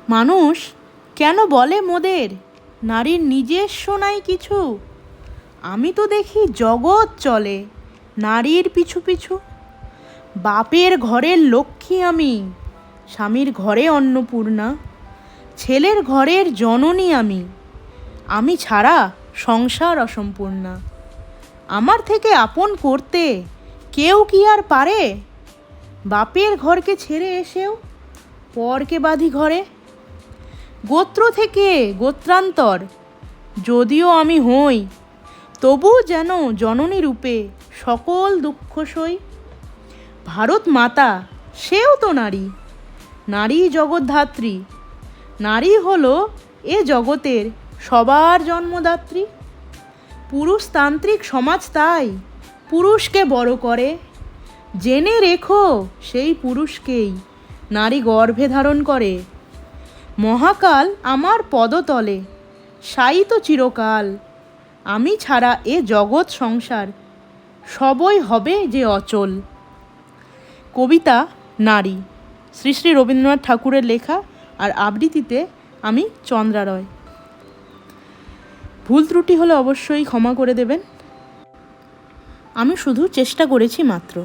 মানুষ কেন বলে মোদের নারীর নিজস্ব নাই কিছু? আমি তো দেখি জগৎ চলে নারীর পিছু পিছু। বাপের ঘরের লক্ষ্মী আমি, স্বামীর ঘরে অন্নপূর্ণা, ছেলের ঘরের জননী আমি, আমি ছাড়া সংসার অসম্পূর্ণা। আমার থেকে আপন করতে কেউ কি আর পারে? বাপের ঘরকে ছেড়ে এসেও পরকে বাঁধি ঘরে। গোত্র থেকে গোত্রান্তর যদিও আমি হই, তবু যেন জননী রূপে সকল দুঃখ সই। ভারত মাতা সেও তো নারী, নারী জগদ্ধাত্রী। নারী হলো এ জগতের সবার জন্মদাত্রী। পুরুষতান্ত্রিক সমাজ তাই পুরুষকে বড় করে। জেনে রেখো সেই পুরুষকেই নারী গর্ভে ধারণ করে। মহাকাল আমার পদতলে শায়িত চিরকাল, আমি ছাড়া এ জগৎ সংসার সবই হবে যে অচল। কবিতা নারী, শ্রী শ্রী রবীন্দ্রনাথ ঠাকুরের লেখা, আর আবৃত্তিতে আমি চন্দ্রা রয়। ভুল ত্রুটি হলে অবশ্যই ক্ষমা করে দেবেন। আমি শুধু চেষ্টা করেছি মাত্র।